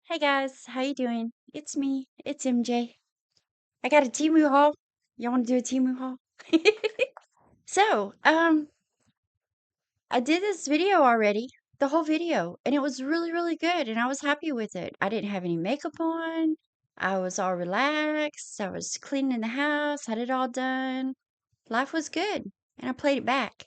Hey guys, how you doing? It's me. It's MJ. I got a Temu haul. Y'all want to do a Temu haul? So, I did this video already, the whole video, and it was really, really good, and I was happy with it. I didn't have any makeup on. I was all relaxed. I was cleaning the house, had it all done. Life was good, and I played it back.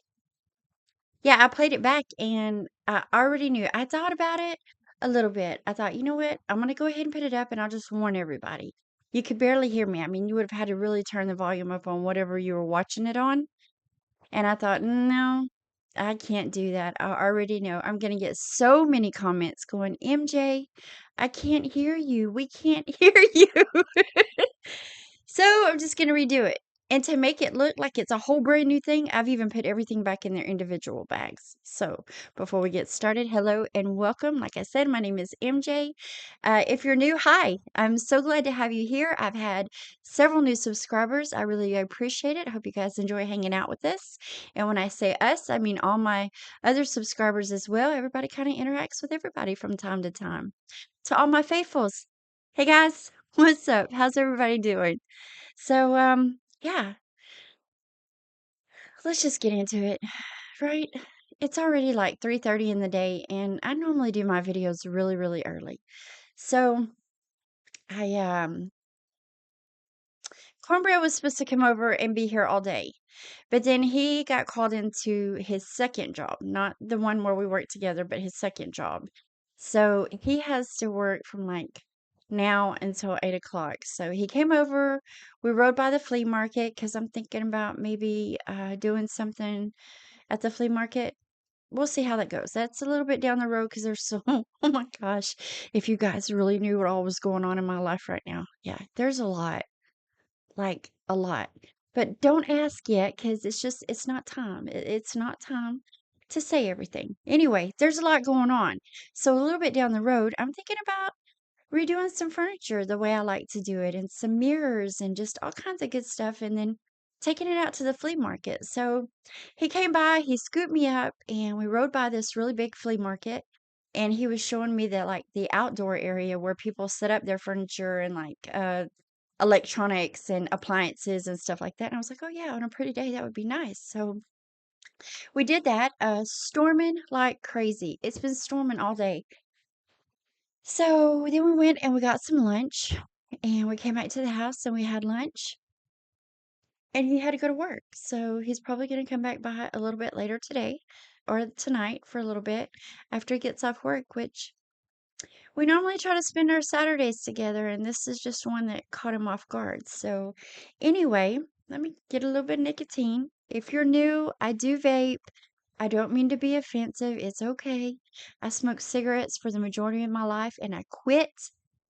Yeah, I played it back and I already knew. I thought about it a little bit. I thought, you know what? I'm going to go ahead and put it up and I'll just warn everybody. You could barely hear me. I mean, you would have had to really turn the volume up on whatever you were watching it on. And I thought, no, I can't do that. I already know I'm going to get so many comments going, MJ, I can't hear you. We can't hear you. So I'm just going to redo it. And to make it look like it's a whole brand new thing, I've even put everything back in their individual bags. So before we get started, hello and welcome. Like I said, my name is MJ. If you're new, hi. I'm so glad to have you here. I've had several new subscribers. I really appreciate it. I hope you guys enjoy hanging out with us. And when I say us, I mean all my other subscribers as well. Everybody kind of interacts with everybody from time to time. To all my faithfuls, hey guys, what's up? How's everybody doing? So, yeah, let's just get into it, right? It's already like 3:30 in the day, and I normally do my videos really, really early. So, I Cornbread was supposed to come over and be here all day, but then he got called into his second job, not the one where we work together, but his second job. So he has to work from like now until 8 o'clock. So he came over. We rode by the flea market because I'm thinking about maybe doing something at the flea market. We'll see how that goes. That's a little bit down the road because there's so, oh my gosh, if you guys really knew what all was going on in my life right now. Yeah, there's a lot, like a lot. But don't ask yet because it's not time. It's not time to say everything. Anyway, there's a lot going on. So a little bit down the road, I'm thinking about redoing some furniture the way I like to do it and some mirrors and just all kinds of good stuff and then taking it out to the flea market. So he came by, he scooped me up and we rode by this really big flea market and he was showing me that like the outdoor area where people set up their furniture and like electronics and appliances and stuff like that. And I was like, "Oh yeah, on a pretty day that would be nice." So we did that, storming like crazy. It's been storming all day. So then we went and we got some lunch and we came back to the house and we had lunch and he had to go to work. So he's probably going to come back by a little bit later today or tonight for a little bit after he gets off work, which we normally try to spend our Saturdays together and this is just one that caught him off guard. So anyway, let me get a little bit of nicotine. If you're new, I do vape. I don't mean to be offensive. It's okay. I smoked cigarettes for the majority of my life and I quit.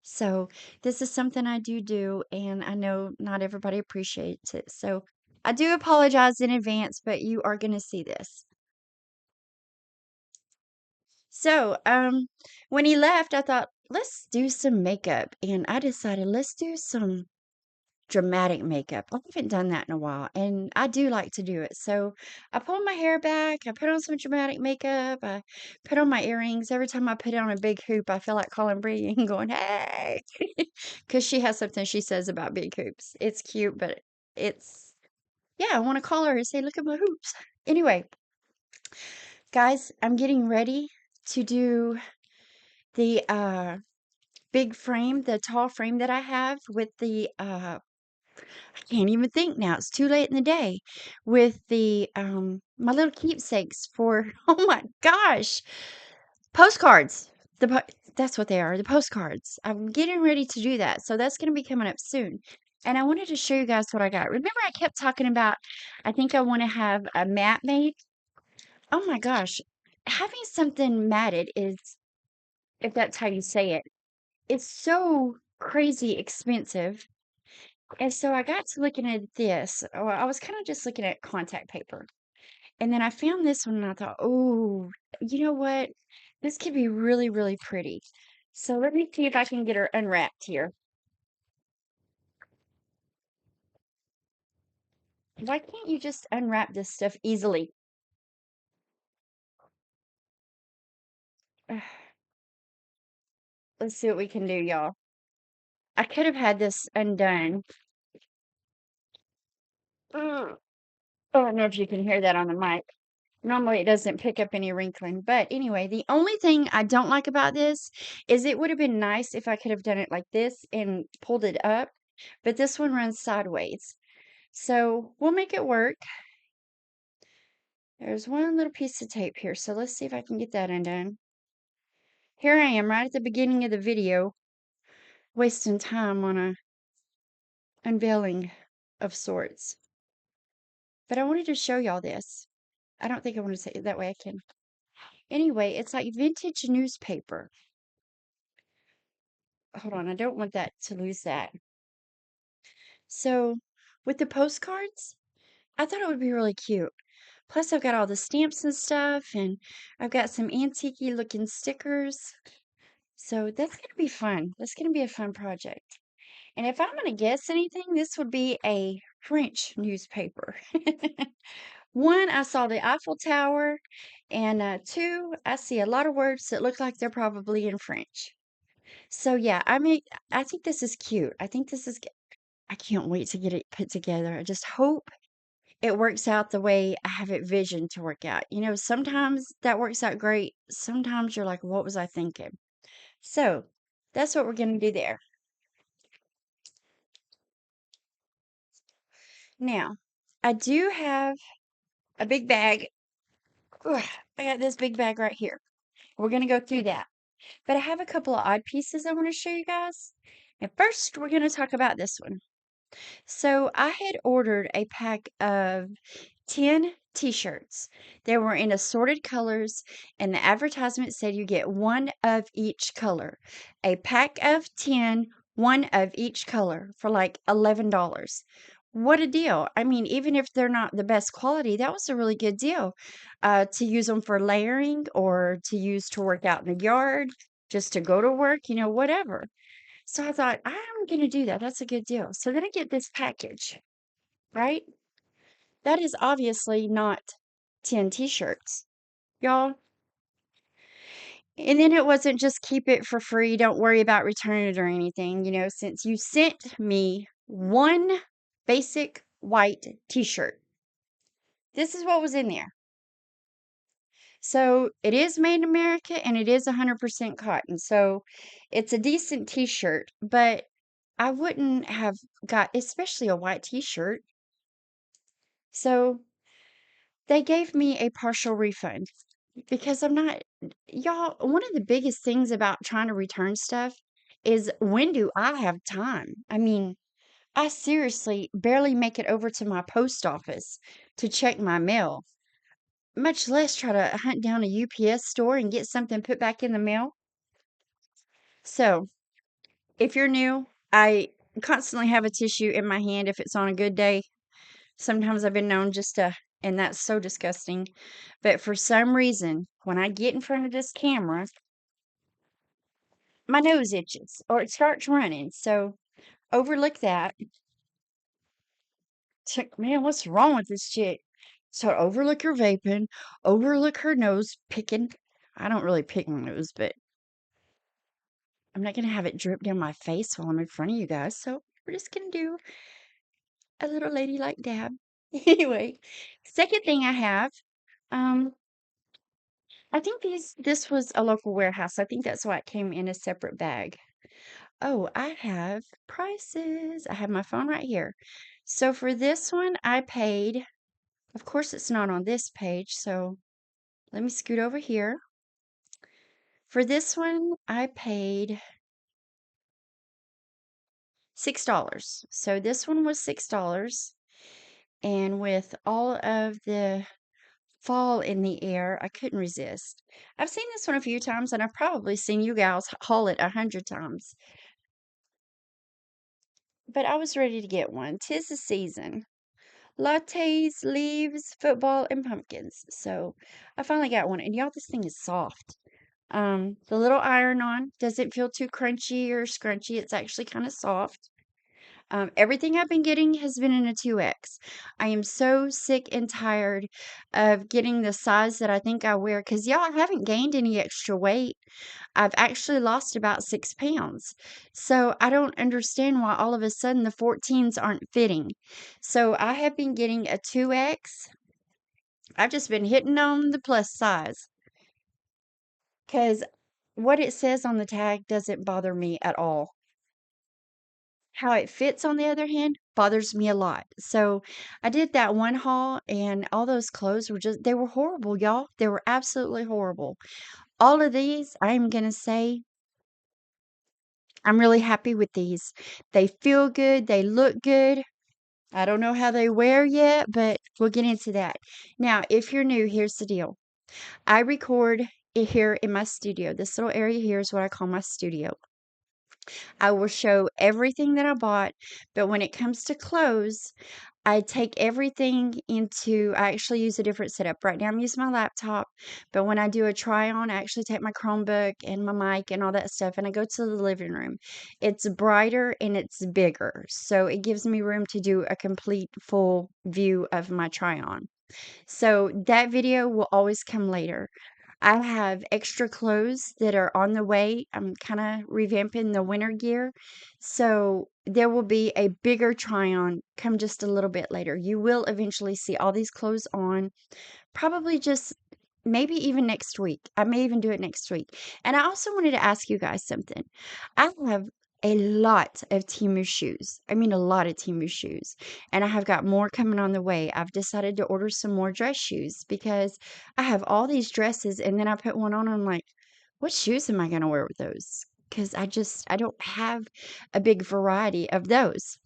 So this is something I do, and I know not everybody appreciates it. So I do apologize in advance, but you are going to see this. So, when he left, I thought, let's do some makeup. And I decided, let's do some dramatic makeup. I haven't done that in a while, and I do like to do it. So I pulled my hair back, I put on some dramatic makeup, I put on my earrings. Every time I put on a big hoop, I feel like calling Bree and going, hey, because she has something she says about big hoops. It's cute, but it's, yeah, I want to call her and say, look at my hoops. Anyway, guys, I'm getting ready to do the big frame, the tall frame that I have with the I can't even think now. It's too late in the day with the my little keepsakes for oh my gosh, postcards. That's what they are, the postcards. I'm getting ready to do that. So that's going to be coming up soon. And I wanted to show you guys what I got. Remember I kept talking about I think I want to have a mat made. Oh my gosh. Having something matted is, if that's how you say it, it's so crazy expensive. And so I got to looking at this. Well, I was kind of just looking at contact paper. And then I found this one and I thought, oh, you know what? This could be really, really pretty. So let me see if I can get her unwrapped here. Why can't you just unwrap this stuff easily? Ugh. Let's see what we can do, y'all. I could have had this undone. Mm. Oh, I don't know if you can hear that on the mic. Normally, it doesn't pick up any wrinkling. But anyway, the only thing I don't like about this is it would have been nice if I could have done it like this and pulled it up. But this one runs sideways. So we'll make it work. There's one little piece of tape here. So let's see if I can get that undone. Here I am right at the beginning of the video, wasting time on a unveiling of sorts. But I wanted to show y'all this. I don't think I want to say it that way. I can. Anyway, it's like vintage newspaper. Hold on, I don't want that to lose that. So, with the postcards, I thought it would be really cute. Plus, I've got all the stamps and stuff, and I've got some antique looking stickers. So, that's going to be fun. That's going to be a fun project. And if I'm going to guess anything, this would be a French newspaper. One, I saw the Eiffel Tower, and two, I see a lot of words that look like they're probably in French. So yeah, I think this is cute. I can't wait to get it put together. I just hope it works out the way I have it visioned to work out. You know, sometimes that works out great. Sometimes you're like, what was I thinking? So that's what we're going to do there. Now, I do have a big bag. Ugh, I got this big bag right here. We're going to go through that. But I have a couple of odd pieces I want to show you guys. And first, we're going to talk about this one. So I had ordered a pack of 10 t-shirts. They were in assorted colors, and the advertisement said you get one of each color. A pack of 10, one of each color for like $11. What a deal. I mean, even if they're not the best quality, that was a really good deal. To use them for layering or to use to work out in the yard, just to go to work, whatever. So I thought, I'm going to do that. That's a good deal. So then I get this package, right? That is obviously not 10 t-shirts, y'all. And then it wasn't just keep it for free. Don't worry about returning it or anything. Since you sent me one basic white t-shirt, this is what was in there. So it is made in America and it is 100% cotton. So it's a decent t-shirt, but I wouldn't have got, especially a white t-shirt. So they gave me a partial refund because I'm not, y'all, one of the biggest things about trying to return stuff is when do I have time? I mean, I seriously barely make it over to my post office to check my mail, much less try to hunt down a UPS store and get something put back in the mail. So, if you're new, I constantly have a tissue in my hand if it's on a good day. Sometimes I've been known just to, and that's so disgusting. But for some reason, when I get in front of this camera, my nose itches or it starts running. So overlook that. Man, what's wrong with this chick? So overlook her vaping, overlook her nose picking. I don't really pick my nose, but I'm not going to have it drip down my face while I'm in front of you guys. So we're just going to do a little ladylike dab. Anyway, second thing I have, um, I think this was a local warehouse. I think that's why it came in a separate bag. Oh, I have prices. I have my phone right here. So for this one, I paid, of course, it's not on this page. So let me scoot over here. For this one, I paid $6. So this one was $6. And with all of the fall in the air, I couldn't resist. I've seen this one a few times, and I've probably seen you gals haul it 100 times. But I was ready to get one. 'Tis the season. Lattes, leaves, football, and pumpkins. So I finally got one. And y'all, this thing is soft. The little iron-on doesn't feel too crunchy or scrunchy. It's actually kind of soft. Everything I've been getting has been in a 2X. I am so sick and tired of getting the size that I think I wear because y'all, I haven't gained any extra weight. I've actually lost about 6 pounds. So I don't understand why all of a sudden the 14s aren't fitting. So I have been getting a 2X. I've just been hitting on the plus size because what it says on the tag doesn't bother me at all. How it fits, on the other hand, bothers me a lot. So I did that one haul, and all those clothes were just, they were horrible, y'all. They were absolutely horrible. All of these, I'm going to say, I'm really happy with these. They feel good, they look good. I don't know how they wear yet, but we'll get into that. Now, if you're new, here's the deal. I record here in my studio. This little area here is what I call my studio. I will show everything that I bought, but when it comes to clothes, I take everything into, I actually use a different setup. Right now, I'm using my laptop, but when I do a try on, I actually take my Chromebook and my mic and all that stuff, and I go to the living room. It's brighter and it's bigger, so it gives me room to do a complete full view of my try on. So that video will always come later. I have extra clothes that are on the way. I'm kind of revamping the winter gear. So there will be a bigger try on come just a little bit later. You will eventually see all these clothes on. Probably just maybe even next week. I may even do it next week. And I also wanted to ask you guys something. I have a lot of Temu shoes. I mean, a lot of Temu shoes. And I have got more coming on the way. I've decided to order some more dress shoes because I have all these dresses and then I put one on and I'm like, what shoes am I going to wear with those? Because I don't have a big variety of those.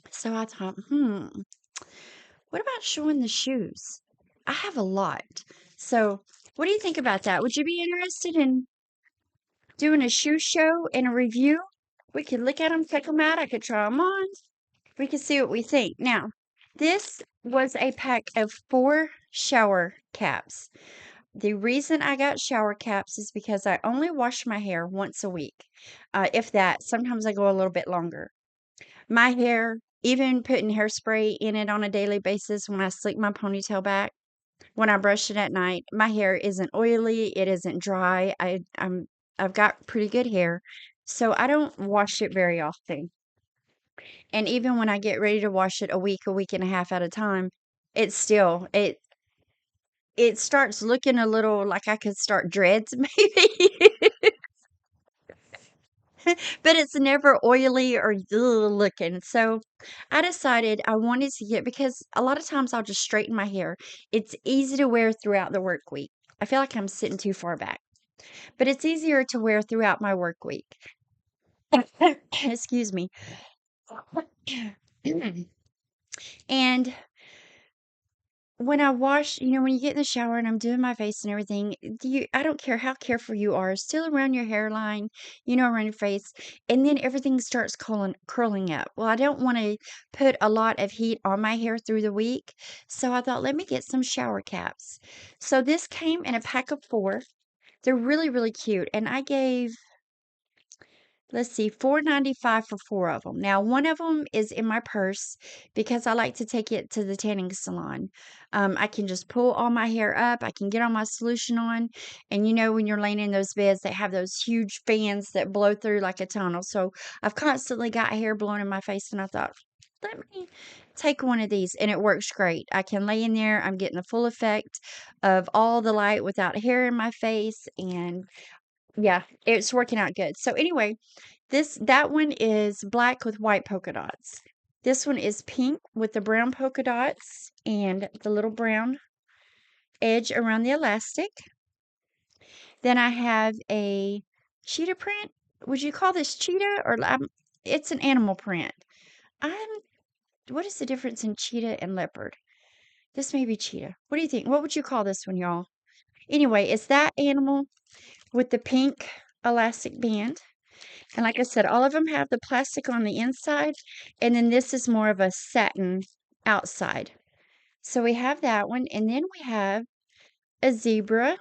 So I thought, what about showing the shoes? I have a lot. So, what do you think about that? Would you be interested in doing a shoe show and a review? We could look at them, check them out. I could try them on. We could see what we think. Now, this was a pack of 4 shower caps. The reason I got shower caps is because I only wash my hair once a week. If that, sometimes I go a little bit longer. My hair, even putting hairspray in it on a daily basis when I slick my ponytail back, when I brush it at night, my hair isn't oily, it isn't dry. I've got pretty good hair, so I don't wash it very often. And even when I get ready to wash it a week and a half at a time, it's still it starts looking a little like I could start dreads maybe. But it's never oily or ugh looking. So I decided I wanted to get, because a lot of times I'll just straighten my hair. It's easy to wear throughout the work week. I feel like I'm sitting too far back, but it's easier to wear throughout my work week. Excuse me. And when I wash, when you get in the shower and I'm doing my face and everything, I don't care how careful you are, still around your hairline, around your face, and then everything starts curling up. Well, I don't want to put a lot of heat on my hair through the week, so I thought, let me get some shower caps. So this came in a pack of 4. They're really, really cute, and I gave, let's see, $4.95 for 4 of them. Now, one of them is in my purse because I like to take it to the tanning salon. I can just pull all my hair up. I can get all my solution on. And when you're laying in those beds, they have those huge fans that blow through like a tunnel. So I've constantly got hair blowing in my face, and I thought, let me take one of these, and it works great. I can lay in there. I'm getting the full effect of all the light without hair in my face, and yeah, it's working out good. So anyway, that one is black with white polka dots. This one is pink with the brown polka dots and the little brown edge around the elastic. Then I have a cheetah print. Would you call this cheetah, or it's an animal print? I'm What is the difference in cheetah and leopard? This may be cheetah. What do you think? What would you call this one, y'all? Anyway, it's that animal with the pink elastic band. And like I said, all of them have the plastic on the inside, and then this is more of a satin outside. So we have that one, and then we have a zebra.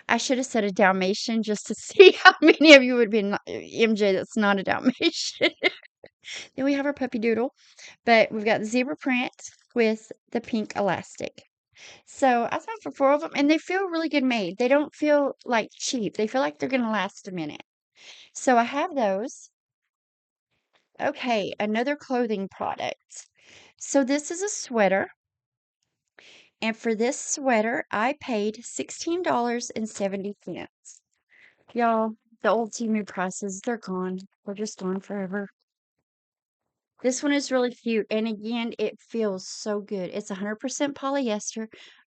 I should have said a Dalmatian just to see how many of you would be MJ, that's not a Dalmatian. Then we have our puppy doodle, but we've got the zebra print with the pink elastic. So I thought for four of them, and they feel really good made. They don't feel like cheap. They feel like they're going to last a minute. So I have those. Okay, another clothing product. So this is a sweater. And for this sweater, I paid $16.70. Y'all, the old Temu prices, they're gone. They're just gone forever. This one is really cute. And again, it feels so good. It's 100% polyester.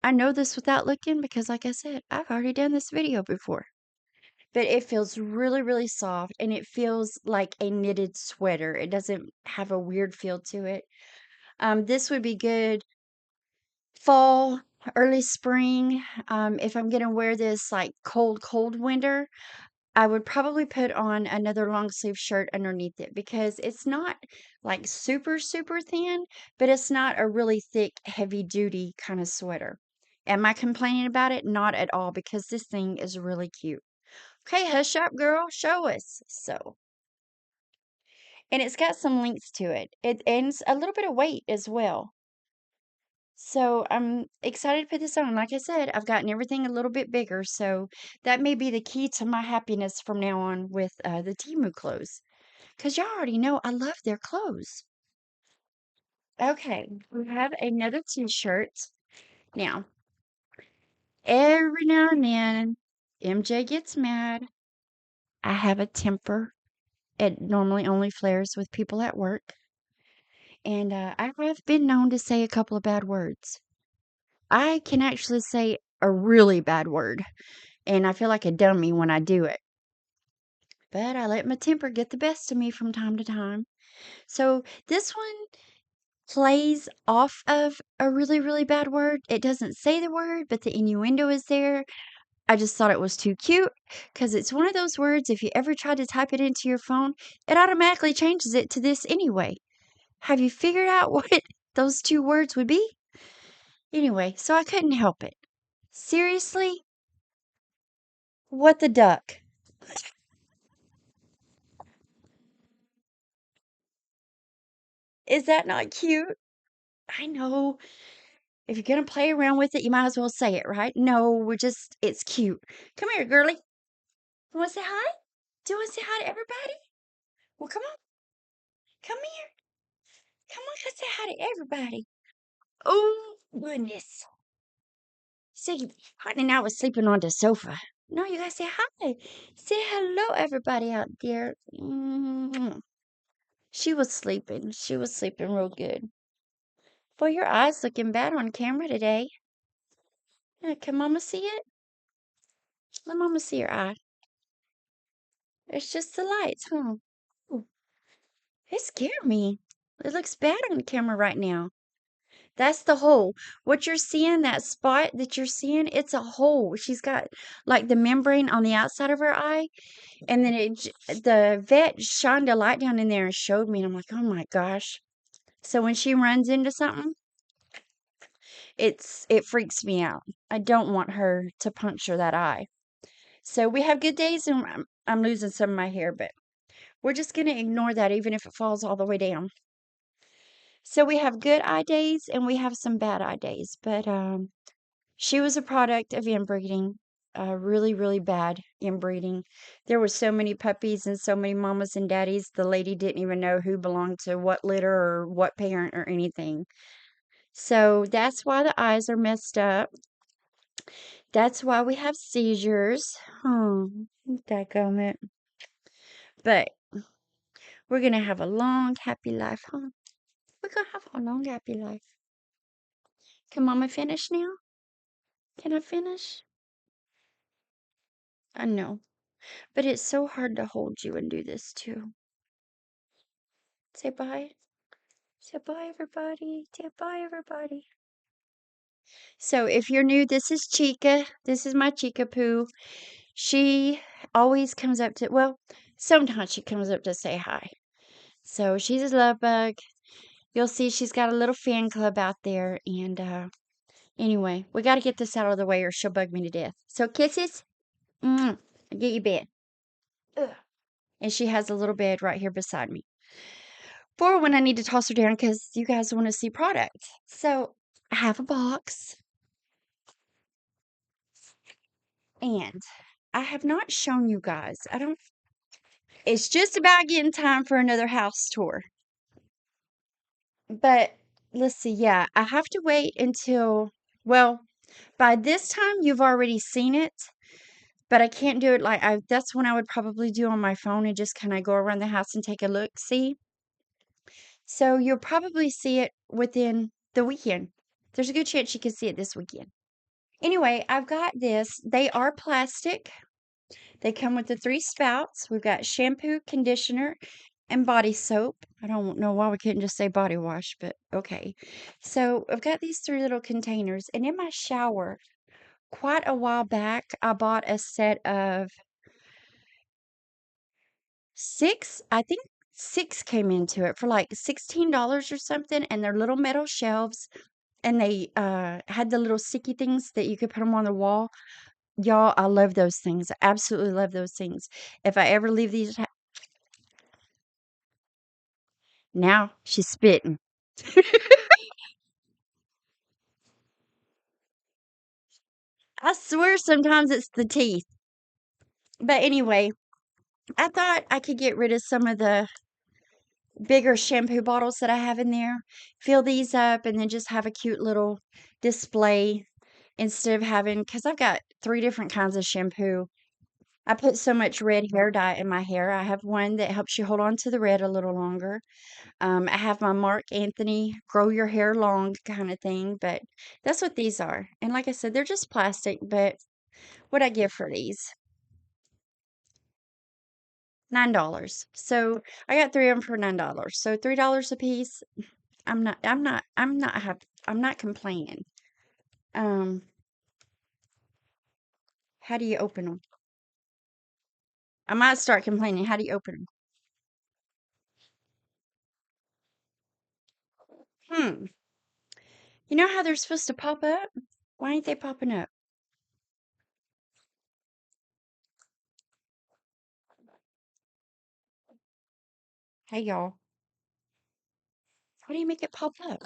I know this without looking because, like I said, I've already done this video before. But it feels really, really soft and it feels like a knitted sweater. It doesn't have a weird feel to it. This would be good fall, early spring. If I'm going to wear this like cold, cold winter, I would probably put on another long sleeve shirt underneath it because it's not like super, super thin, but it's not a really thick, heavy duty kind of sweater. Am I complaining about it? Not at all because this thing is really cute. Okay, hush up, girl. Show us. So, and it's got some length to it. And it's a little bit of weight as well. So I'm excited to put this on. Like I said, I've gotten everything a little bit bigger, so that may be the key to my happiness from now on with the Temu clothes. Because y'all already know I love their clothes. Okay, we have another t-shirt. Now, every now and then, MJ gets mad. I have a temper. It normally only flares with people at work. And I have been known to say a couple of bad words. I can actually say a really bad word. And I feel like a dummy when I do it. But I let my temper get the best of me from time to time. So this one plays off of a really, really bad word. It doesn't say the word, but the innuendo is there. I just thought it was too cute because it's one of those words, if you ever try to type it into your phone, it automatically changes it to this anyway. Have you figured out what those two words would be? Anyway, so I couldn't help it. Seriously? What the duck? Is that not cute? I know. If you're gonna play around with it, you might as well say it, right? No, it's cute. Come here, girly. You wanna say hi? Do you wanna say hi to everybody? Well, come on. Come here. Come on, let's say hi to everybody. Oh, goodness. See, Honey now was sleeping on the sofa. No, you gotta say hi. Say hello, everybody out there. She was sleeping. She was sleeping real good. Boy, your eye's looking bad on camera today. Can Mama see it? Let Mama see your eye. It's just the lights, huh? Ooh, it scared me. It looks bad on the camera right now. That's the hole. What you're seeing, that spot that you're seeing, it's a hole. She's got like the membrane on the outside of her eye, and then the vet shined a light down in there and showed me, and I'm like, oh my gosh. So when she runs into something, it freaks me out. I don't want her to puncture that eye. So we have good days, and I'm losing some of my hair, but we're just gonna ignore that, even if it falls all the way down. So we have good eye days and we have some bad eye days, but she was a product of inbreeding, really, really bad inbreeding. There were so many puppies and so many mamas and daddies. The lady didn't even know who belonged to what litter or what parent or anything. So that's why the eyes are messed up. That's why we have seizures. Dadgummit. But we're gonna have a long, happy life, huh? We're gonna have a long, happy life. Can Mama finish now? Can I finish? I know, but it's so hard to hold you and do this too. Say bye. Say bye, everybody. Say bye, everybody. So if you're new, this is Chica. This is my Chica Poo. She always comes up to, well, sometimes she comes up to say hi. So she's a love bug. You'll see she's got a little fan club out there. And anyway, we got to get this out of the way or she'll bug me to death. So kisses. Get you bed. Ugh. And she has a little bed right here beside me. for when I need to toss her down because you guys want to see products. So I have a box, and I have not shown you guys. I don't. It's just about getting time for another house tour. But let's see. Yeah, I have to wait until. Well, by this time you've already seen it. But I can't do it like that's when I would probably do on my phone and just kind of go around the house and take a look, see? So you'll probably see it within the weekend. There's a good chance you can see it this weekend. Anyway, I've got this. They are plastic. They come with the 3 spouts. We've got shampoo, conditioner, and body soap. I don't know why we couldn't just say body wash, but okay. So I've got these 3 little containers. And in my shower, quite a while back, I bought a set of 6, I think 6 came into it for like $16 or something, and they're little metal shelves, and they, had the little sticky things that you could put them on the wall. Y'all, I love those things. I absolutely love those things. If I ever leave these now she's spitting. I swear sometimes it's the teeth. But anyway, I thought I could get rid of some of the bigger shampoo bottles that I have in there, fill these up, and then just have a cute little display instead of having, because I've got 3 different kinds of shampoo. I put so much red hair dye in my hair. I have one that helps you hold on to the red a little longer. I have my Mark Anthony grow your hair long kind of thing, but that's what these are. And like I said, they're just plastic, but what I give for these? $9. So I got 3 of them for $9. So $3 a piece. I'm not complaining. Um, how do you open them? I might start complaining. How do you open them? Hmm. You know how they're supposed to pop up? Why ain't they popping up? Hey, y'all. How do you make it pop up?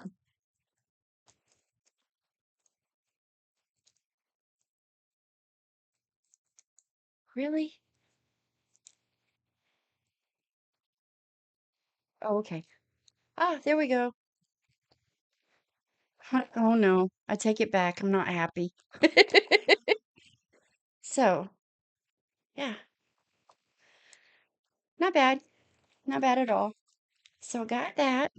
Really? Oh, okay. Ah, there we go. Oh no, I take it back. I'm not happy. So, yeah, not bad. Not bad at all. So, got that.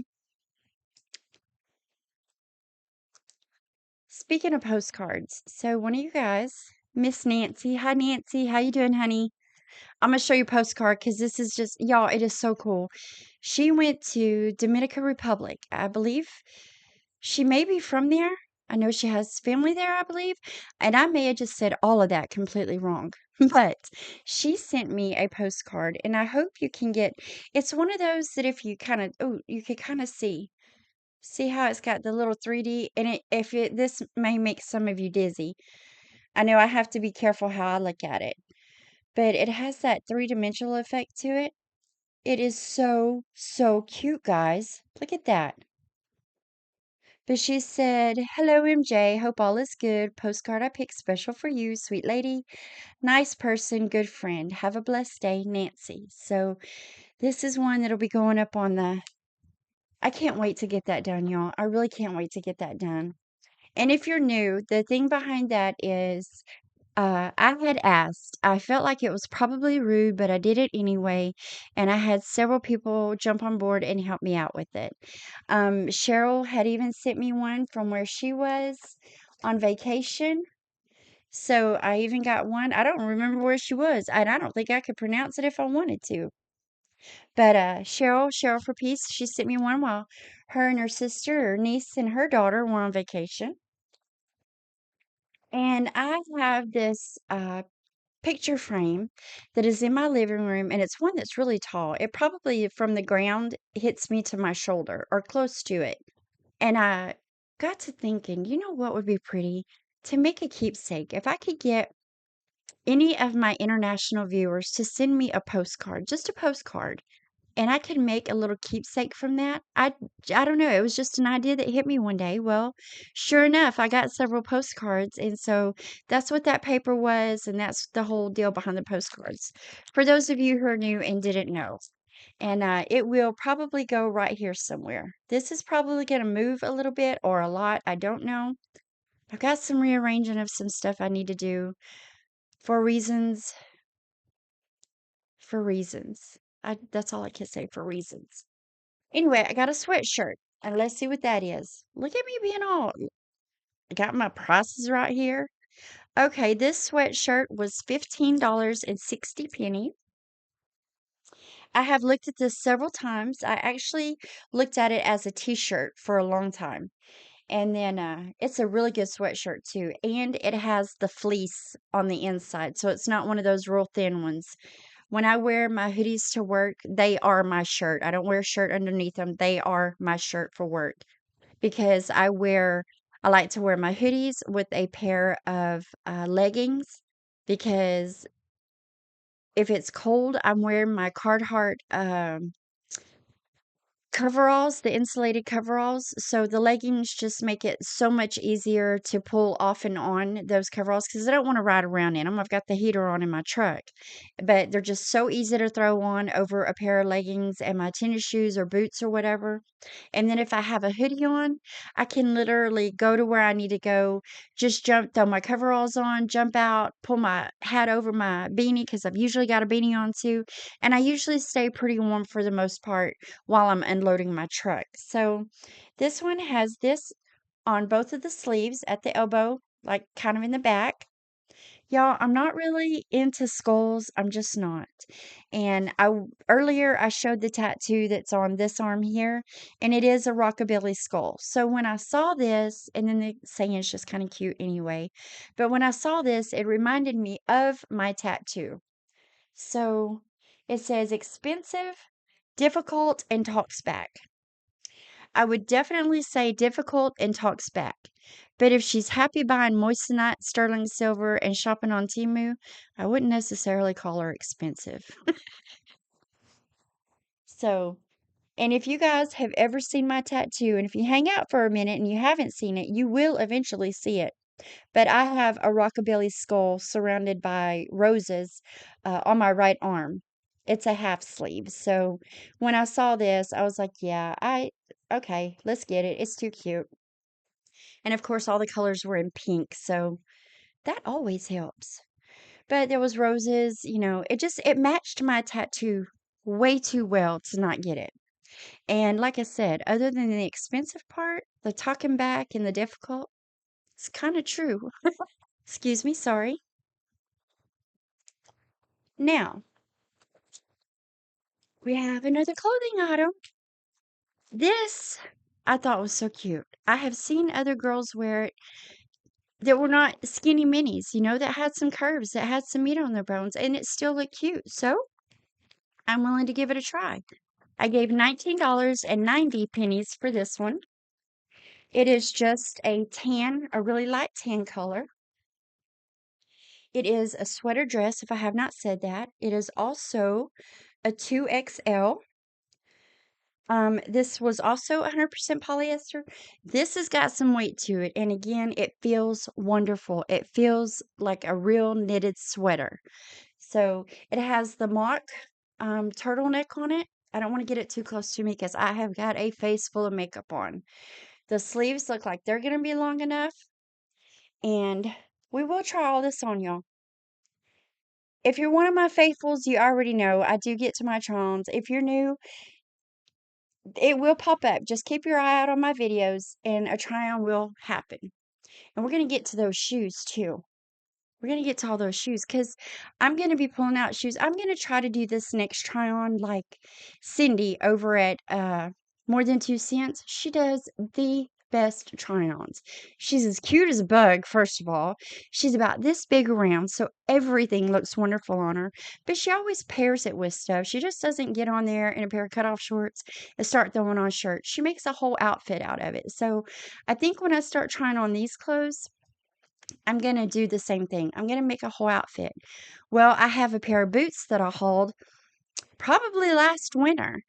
Speaking of postcards, so one of you guys, Miss Nancy. Hi, Nancy. How you doing, honey? I'm gonna show you a postcard because this is just y'all. It is so cool. She went to Dominican Republic, I believe. She may be from there. I know she has family there, I believe. And I may have just said all of that completely wrong. But she sent me a postcard, and I hope you can get. It's one of those that if you kind of, oh, you could kind of see. See how it's got the little 3D, and if it, this may make some of you dizzy. I know I have to be careful how I look at it, but it has that three-dimensional effect to it. It is so, so cute, guys. Look at that. But she said, "Hello, MJ. Hope all is good. Postcard I picked special for you, sweet lady. Nice person, good friend. Have a blessed day, Nancy." So this is one that'll be going up on the. I can't wait to get that done, y'all. I really can't wait to get that done. And if you're new, the thing behind that is I had asked. I felt like it was probably rude, but I did it anyway. And I had several people jump on board and help me out with it. Cheryl had even sent me one from where she was on vacation. So I even got one. I don't remember where she was, and I don't think I could pronounce it if I wanted to. But Cheryl for Peace, she sent me one while her and her sister, her niece, and her daughter were on vacation. And I have this picture frame that is in my living room, and it's one that's really tall. It probably from the ground hits me to my shoulder or close to it. And I got to thinking, you know what would be pretty to make a keepsake? If I could get any of my international viewers to send me a postcard, just a postcard. and I could make a little keepsake from that. I don't know, it was just an idea that hit me one day. Well, sure enough, I got several postcards, and so that's what that paper was, and that's the whole deal behind the postcards. For those of you who are new and didn't know. And it will probably go right here somewhere. This is probably going to move a little bit or a lot. I don't know. I've got some rearranging of some stuff I need to do for reasons. For reasons. That's all I can say, for reasons. Anyway, I got a sweatshirt, and let's see what that is. Look at me being all. I got my prices right here. Okay, this sweatshirt was $15.60. I have looked at this several times. I actually looked at it as a t-shirt for a long time. And then it's a really good sweatshirt too. And it has the fleece on the inside. So it's not one of those real thin ones. When I wear my hoodies to work, they are my shirt. I don't wear a shirt underneath them. They are my shirt for work because I like to wear my hoodies with a pair of leggings because if it's cold, I'm wearing my Carhartt coveralls, the insulated coveralls. So the leggings just make it so much easier to pull off and on those coveralls because I don't want to ride around in them. I've got the heater on in my truck, but they're just so easy to throw on over a pair of leggings and my tennis shoes or boots or whatever. And then if I have a hoodie on, I can literally go to where I need to go, just jump, throw my coveralls on, jump out, pull my hat over my beanie because I've usually got a beanie on too. And I usually stay pretty warm for the most part while I'm unloading my truck. So this one has this on both of the sleeves at the elbow, like kind of in the back. Y'all, I'm not really into skulls. I'm just not. And earlier I showed the tattoo that's on this arm here, and it is a rockabilly skull. So when I saw this, and then the saying is just kind of cute anyway, but when I saw this, it reminded me of my tattoo. So it says expensive, difficult, and talks back. I would definitely say difficult and talks back. But if she's happy buying moissanite, sterling silver, and shopping on Temu, I wouldn't necessarily call her expensive. So, and if you guys have ever seen my tattoo, and if you hang out for a minute and you haven't seen it, you will eventually see it. But I have a rockabilly skull surrounded by roses on my right arm. It's a half sleeve. So when I saw this, I was like, yeah, okay, let's get it. It's too cute. And of course, all the colors were in pink. So that always helps. But there was roses, it matched my tattoo way too well to not get it. And like I said, other than the expensive part, the talking back and the difficult, it's kind of true. Excuse me, sorry. Now, we have another clothing item. This I thought was so cute. I have seen other girls wear it that were not skinny minis, that had some curves, that had some meat on their bones, and it still looked cute. So I'm willing to give it a try. I gave $19.90 for this one. It is just a really light tan color. It is a sweater dress, if I have not said that. It is also a 2XL. This was also 100% polyester. This has got some weight to it, and again, it feels wonderful. It feels like a real knitted sweater. So it has the mock turtleneck on it. I don't want to get it too close to me because I have got a face full of makeup on. The sleeves look like they're going to be long enough, and we will try all this on y'all. If you're one of my faithfuls, you already know I do get to my try-ons. If you're new, it will pop up. Just keep your eye out on my videos and a try-on will happen. And we're going to get to those shoes too. We're going to get to all those shoes because I'm going to be pulling out shoes. I'm going to try to do this next try-on like Cindy over at More Than 2 Cents. She does the best try-ons. She's as cute as a bug, first of all. She's about this big around, so everything looks wonderful on her. But she always pairs it with stuff. She just doesn't get on there in a pair of cutoff shorts and start throwing on shirts. She makes a whole outfit out of it. So I think when I start trying on these clothes, I'm going to do the same thing. I'm going to make a whole outfit. Well, I have a pair of boots that I hauled probably last winter.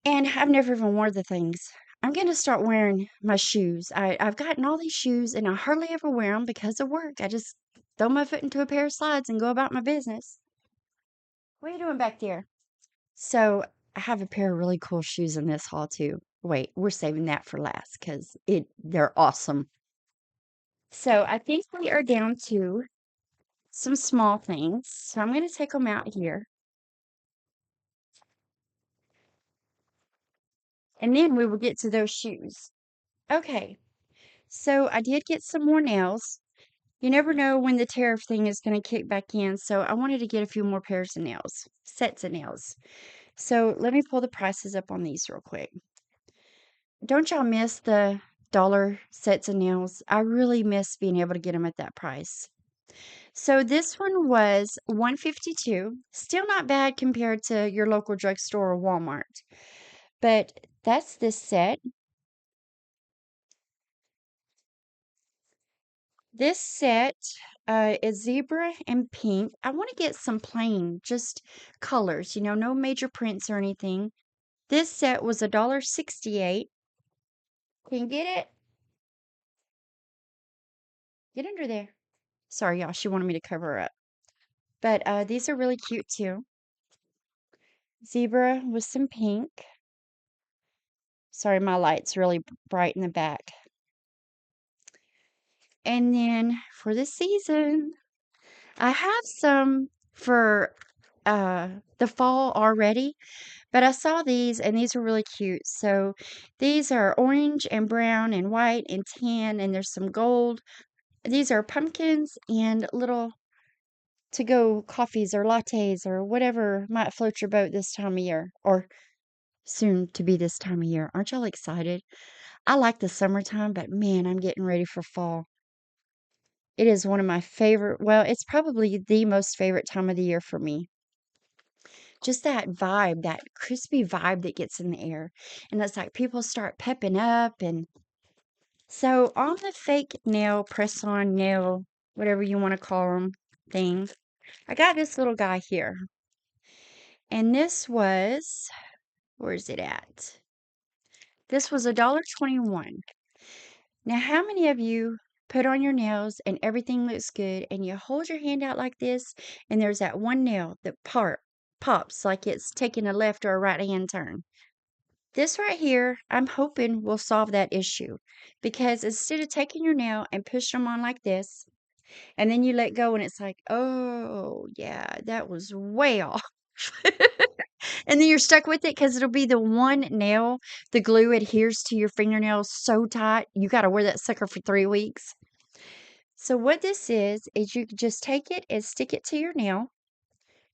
And I've never even worn the things. I'm going to start wearing my shoes. I've gotten all these shoes and I hardly ever wear them because of work. I just throw my foot into a pair of slides and go about my business. What are you doing back there? So I have a pair of really cool shoes in this haul too. Wait, we're saving that for last because they're awesome. So I think we are down to some small things. So I'm going to take them out here. And then we will get to those shoes. Okay, so I did get some more nails. You never know when the tariff thing is going to kick back in, so I wanted to get a few more pairs of nails, sets of nails. So let me pull the prices up on these real quick. Don't y'all miss the dollar sets of nails? I really miss being able to get them at that price. So this one was $152. Still not bad compared to your local drugstore or Walmart. But that's this set. This set is zebra and pink. I want to get some plain, just colors, no major prints or anything. This set was $1.68. Can you get it? Get under there. Sorry, y'all. She wanted me to cover her up. But these are really cute too. Zebra with some pink. Sorry, my light's really bright in the back. And then for the season, I have some for the fall already, but I saw these and these were really cute. So these are orange and brown and white and tan, and there's some gold. These are pumpkins and little to-go coffees or lattes or whatever might float your boat this time of year, or soon to be this time of year. Aren't y'all excited? I like the summertime, but man, I'm getting ready for fall. It is one of my favorite, well, it's probably the most favorite time of the year for me. Just that vibe, that crispy vibe that gets in the air. And it's like people start pepping up. And so on the fake nail, press on nail, whatever you want to call them, thing, I got this little guy here. And this was, where's it at? This was $1.21. Now, how many of you put on your nails and everything looks good and you hold your hand out like this and there's that one nail that pops like it's taking a left or a right hand turn? This right here, I'm hoping will solve that issue because instead of taking your nail and pushing them on like this, and then you let go and it's like, oh, yeah, that was way off. And then you're stuck with it because it'll be the one nail. The glue adheres to your fingernails so tight, you got to wear that sucker for 3 weeks. So what this is you just take it and stick it to your nail,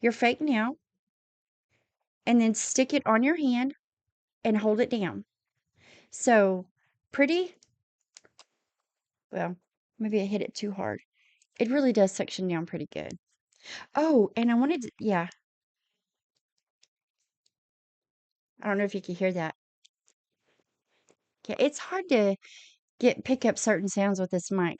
your fake nail, and then stick it on your hand and hold it down. So pretty, well, maybe I hit it too hard. It really does suction down pretty good. Oh, and I wanted to, yeah, I don't know if you can hear that. Okay, it's hard to pick up certain sounds with this mic.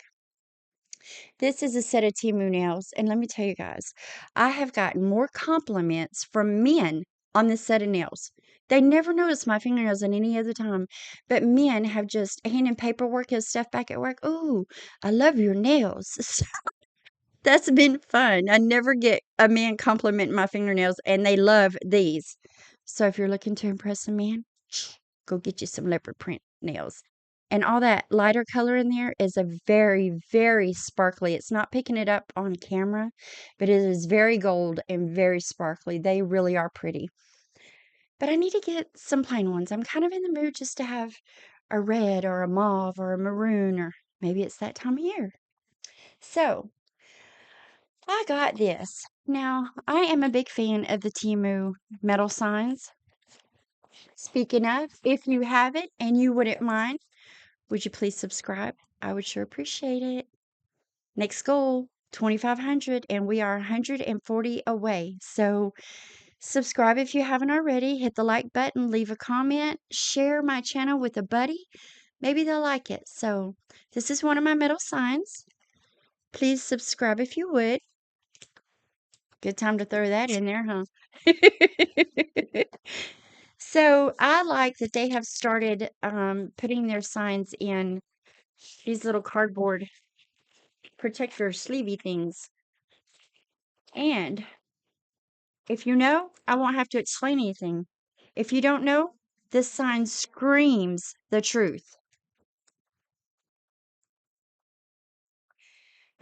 This is a set of Temu nails, and let me tell you guys, I have gotten more compliments from men on this set of nails. They never notice my fingernails at any other time, but men have just handing paperwork and stuff back at work. Ooh, I love your nails. That's been fun. I never get a man complimenting my fingernails, and they love these. So if you're looking to impress a man, go get you some leopard print nails. And all that lighter color in there is a very, very sparkly. It's not picking it up on camera, but it is very gold and very sparkly. They really are pretty. But I need to get some plain ones. I'm kind of in the mood just to have a red or a mauve or a maroon, or maybe it's that time of year. So I got this. Now, I am a big fan of the Temu metal signs. Speaking of, if you have it and you wouldn't mind, would you please subscribe? I would sure appreciate it. Next goal, 2,500, and we are 140 away. So subscribe if you haven't already. Hit the like button, leave a comment, share my channel with a buddy. Maybe they'll like it. So this is one of my metal signs. Please subscribe if you would. Good time to throw that in there, huh? So I like that they have started putting their signs in these little cardboard protector sleevey things. And if you know, I won't have to explain anything. If you don't know, this sign screams the truth.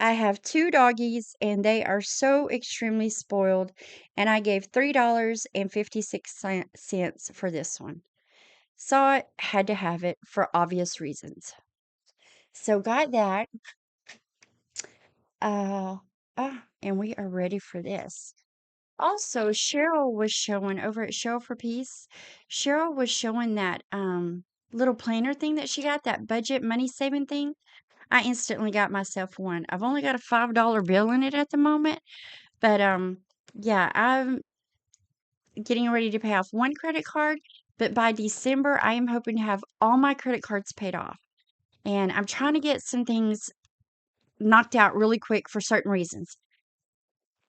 I have two doggies and they are so extremely spoiled. And I gave $3.56 for this one. Saw it, had to have it for obvious reasons. So got that. Uh, and we are ready for this. Also, Cheryl was showing over at Cheryl for Peace. Cheryl was showing that little planner thing that she got, that budget money saving thing. I instantly got myself one. I've only got a $5 bill in it at the moment, but yeah, I'm getting ready to pay off one credit card, but by December I am hoping to have all my credit cards paid off. And I'm trying to get some things knocked out really quick for certain reasons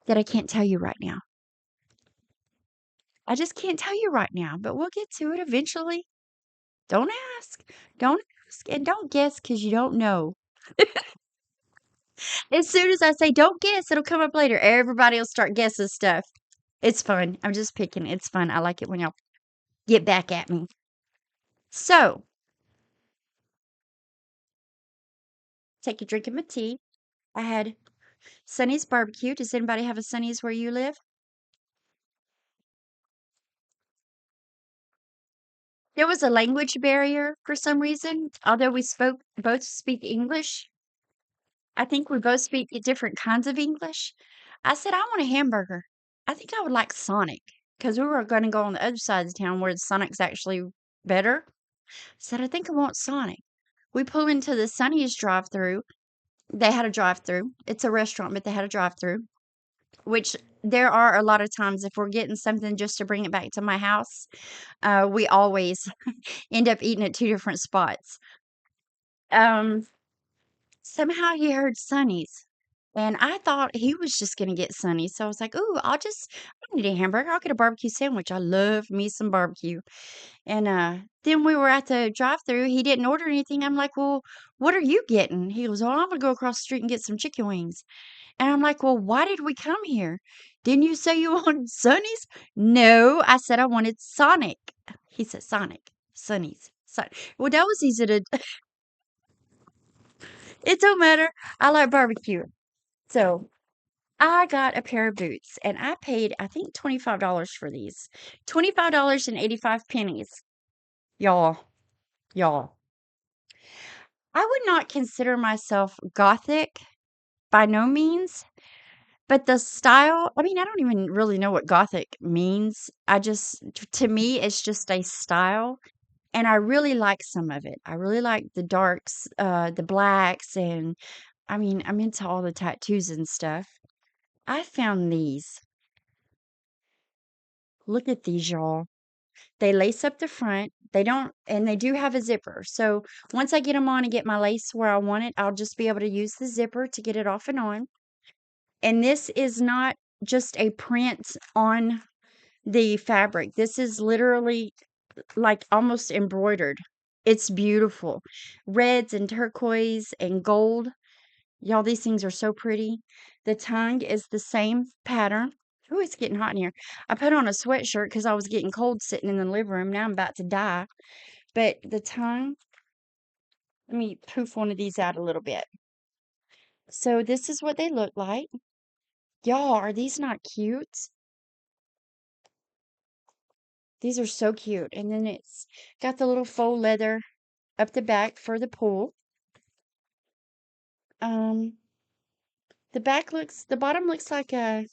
that I can't tell you right now. I just can't tell you right now, but we'll get to it eventually. Don't ask. Don't ask. And don't guess because you don't know. As soon as I say don't guess, it'll come up later. Everybody will start guessing stuff. It's fun. I'm just picking. It's fun. I like it when y'all get back at me. So, take a drink of my tea. I had Sonny's barbecue. Does anybody have a Sonny's where you live? There was a language barrier for some reason, although we both speak English. I think we both speak different kinds of English. I said, I want a hamburger. I think I would like Sonic because we were going to go on the other side of town where the Sonic's actually better. I said, I think I want Sonic. We pull into the Sonny's drive through. They had a drive through. It's a restaurant, but they had a drive through, which there are a lot of times if we're getting something just to bring it back to my house, we always end up eating at two different spots. Um, Somehow he heard Sonny's, and I thought he was just gonna get Sonny's, so I was like, "Ooh, I don't need a hamburger, I'll get a barbecue sandwich." I love me some barbecue, and, then we were at the drive-through, he didn't order anything, I'm like, "Well, what are you getting?" He goes, "Oh, I'm gonna go across the street and get some chicken wings." And I'm like, "Well, why did we come here? Didn't you say you wanted Sonny's?" "No, I said I wanted Sonic." He said, "Sonic, Sonny's, Well, that was easy to it don't matter, I like barbecue. So, I got a pair of boots and I paid, I think, $25 for these. $25.85. Y'all, y'all. I would not consider myself gothic by no means, but the style, I mean, I don't even really know what gothic means. To me, it's just a style. And I really like some of it. I really like the darks, the blacks, and I mean, I'm into all the tattoos and stuff. I found these. Look at these, y'all. They lace up the front. They don't, and they do have a zipper. So once I get them on and get my lace where I want it, I'll just be able to use the zipper to get it off and on. And this is not just a print on the fabric. This is literally like almost embroidered. It's beautiful. Reds and turquoise and gold. Y'all, these things are so pretty. The tongue is the same pattern. Ooh, it's getting hot in here. I put on a sweatshirt because I was getting cold sitting in the living room. Now I'm about to die. But the tongue, let me poof one of these out a little bit. So this is what they look like. Y'all, are these not cute? These are so cute. And then it's got the little faux leather up the back for the pull. Um, the bottom looks like a,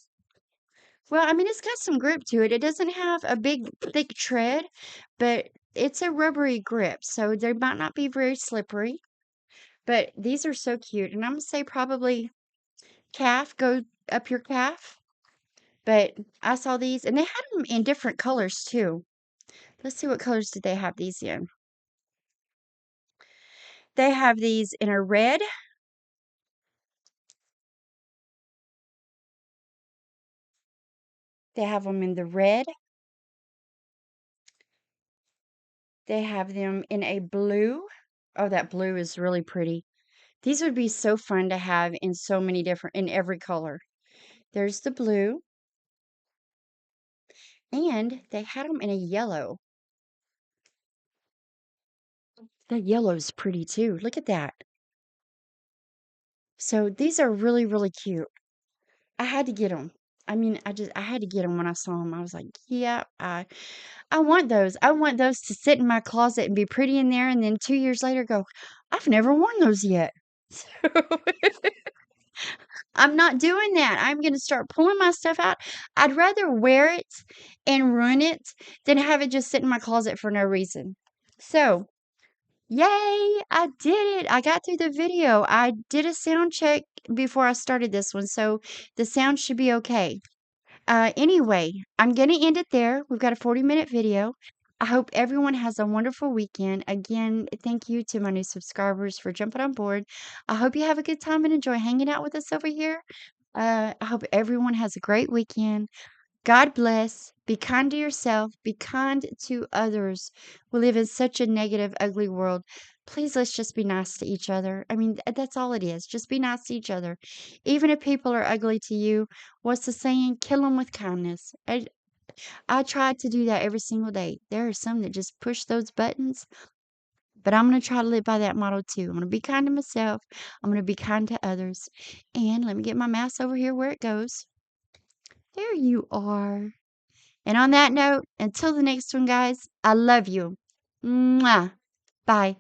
well, I mean, it's got some grip to it. It doesn't have a big, thick tread, but it's a rubbery grip, so they might not be very slippery. But these are so cute, and I'm gonna say probably calf, go up your calf. But I saw these, and they had them in different colors too. Let's see what colors did they have these in. They have these in a red, They have them in the red. They have them in a blue. Oh, that blue is really pretty. These would be so fun to have in so many different, in every color. There's the blue. And they had them in a yellow. That yellow's pretty too. Look at that. So these are really, really cute. I had to get them. I mean, I had to get them when I saw them. I was like, yeah, I want those. I want those to sit in my closet and be pretty in there. And then 2 years later, go, I've never worn those yet. So I'm not doing that. I'm going to start pulling my stuff out. I'd rather wear it and ruin it than have it just sit in my closet for no reason. So, yay! I did it. I got through the video. I did a sound check before I started this one, so the sound should be okay. Anyway, I'm going to end it there. We've got a 40-minute video. I hope everyone has a wonderful weekend. Again, thank you to my new subscribers for jumping on board. I hope you have a good time and enjoy hanging out with us over here. I hope everyone has a great weekend. God bless. Be kind to yourself. Be kind to others. We live in such a negative, ugly world. Please, let's just be nice to each other. I mean, that's all it is. Just be nice to each other. Even if people are ugly to you, what's the saying? Kill them with kindness. I try to do that every single day. There are some that just push those buttons, but I'm going to try to live by that motto too. I'm going to be kind to myself. I'm going to be kind to others. And let me get my mouse over here where it goes. There you are. And on that note, until the next one, guys, I love you. Mwah. Bye.